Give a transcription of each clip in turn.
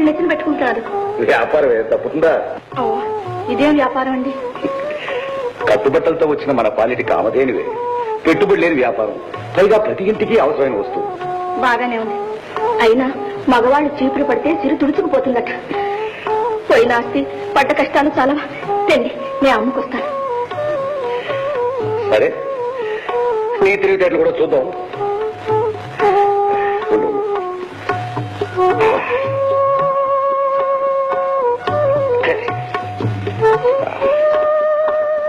నెత్తిన పెట్టుకుంటారు. వ్యాపారం ఏం తప్పుతుందా? ఇదేం వ్యాపారం అండి? కట్టుబట్టలతో వచ్చిన మన పాలిటి కామధేనివే. పెట్టుబడి లేని వ్యాపారం, పైగా ప్రతి ఇంటికి అవసరమైన వస్తువు. బాగానే ఉంది. అయినా మగవాళ్ళు చీపురు పడితే చిరు తుడుచుకుపోతుందట. పోయిన ఆస్తి పడ్డ కష్టాలు చాలా. తెండి, నేను అమ్ముకొస్తాను. సరే, నీ తెలివితేటలు కూడా చూద్దాం.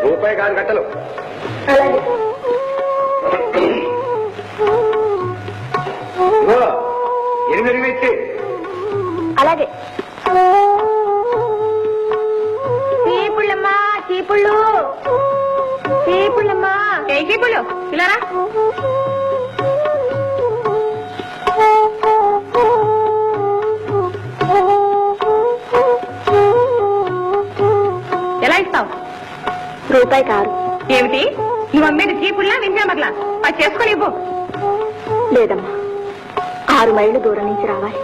రూపాయి కాదు గట్టలు. అలాగే. 8 ఇచ్చి. అలాగే. చీపుళ్ళమ్మా, చీపుళ్ళు, చీపుళ్ళమ్మా. ఏ చీపుళ్ళు? ఇలా ఎలా ఇస్తావు? రూపాయి కారు. ఏమిటి నువ్వు అమ్మేది? చీపుళ్ళా వింజామర్లా? అది చేసుకొని ఇవ్వు. లేదమ్మా, 6 మైళ్ళు దూరం నుంచి రావాలి.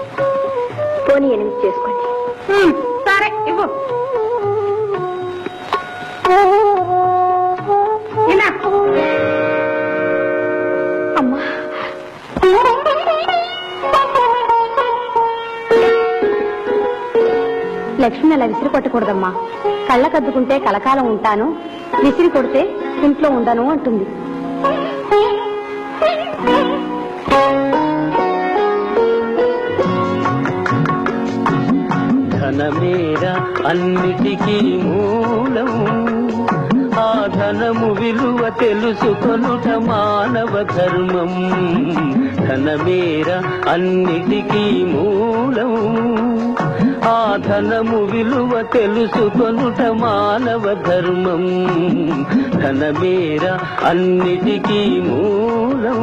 పోనీ 8 చేసుకోండి. సరే ఇవ్వు. అమ్మా, లక్ష్మి అలా విసిరి కొట్టకూడదమ్మా. కళ్ళకద్దుకుంటే కలకాలం ఉంటాను, విసిరి కొడితే ఇంట్లో ఉండను అంటుంది. ధనమేర అన్నిటికీ మూలం, ఆ ధనము విలువ తెలుసుకొనుట మానవ ధర్మం. ధనమేర అన్నిటికీ మూలం, ఆ ధనము విలువ తెలుసుకొనుట మానవ ధర్మం. ధనమేర అన్నిటికీ మూలం.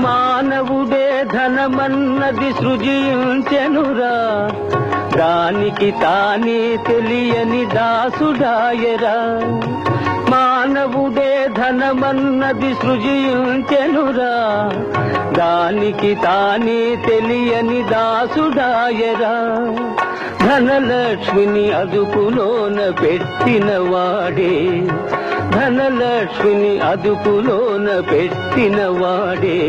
మానవుడే ధనమన్నది సృజించెనురా, దానికి తానే తెలియని దాసుడాయరా. మానవుడే ధనమన్నది సృజించెనురా, దానికి తానే తెలియని దాసుడాయరా. ధనలక్ష్మిని అదుపులోన పెట్టిన వాడే, ధనలక్ష్మిని అదుపులోన పెట్టిన వాడే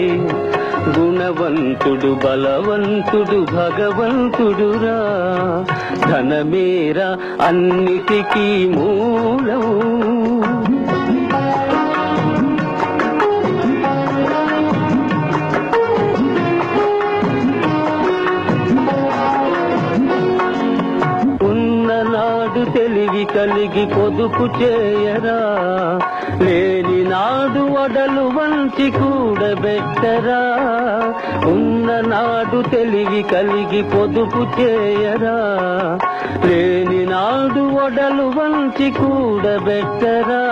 గుణవంతుడు, బలవంతుడు, భగవంతుడురా. ధనమేరా అన్నిటికీ మూలం. ఉన్ననాడు తెలివి కలిగి పొదుపు చేయరా, లేని నాడు వడలు వంచి కూడబెట్టరా. ఉన్ననాడు తెలివి కలిగి పొదుపు చేయరా, లేని నాడు వడలు వంచి కూడబెట్టరా.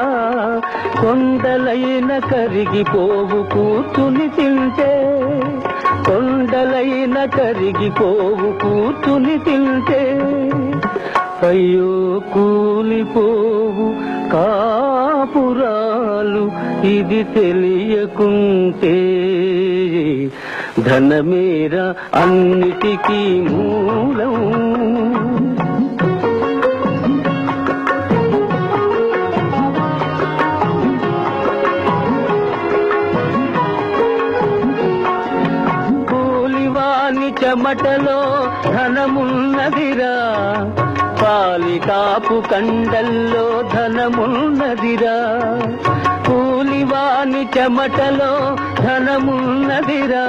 కొండలైన కరిగిపోవు కూర్చుని తింటే, కొండలైన కరిగిపోవు కూర్చుని తింటే. అయ్యో కూలిపోవు కాపురాలు ఇది తెలియకుంటే. ధనమేర అన్నిటికీ మూలం. కూలివాని చెమటలో ధనమున్నదిరా, పాలికాపు కండల్లో ధనమున్నదిరా. కూలివాని చెమటలో ధనమున్నదిరా,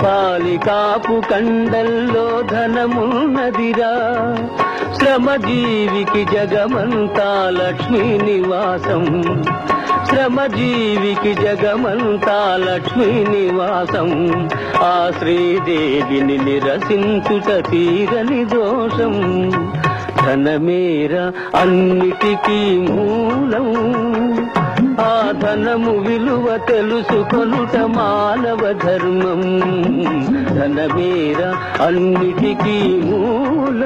పాలికాపు కండల్లో ధనమున్నదిరా. శ్రమజీవికి జగమంతా లక్ష్మీ నివాసం, శ్రమజీవికి జగమంతా లక్ష్మీ నివాసం. ఆ శ్రీదేవిని నిరసించుట తీరని దోషం. ధనమేర అన్నిటికీ మూలం, ఆ ధనము విలువ తెలుసుకొనుట మానవ ధర్మం. ధనమేర అన్నిటికీ మూలం.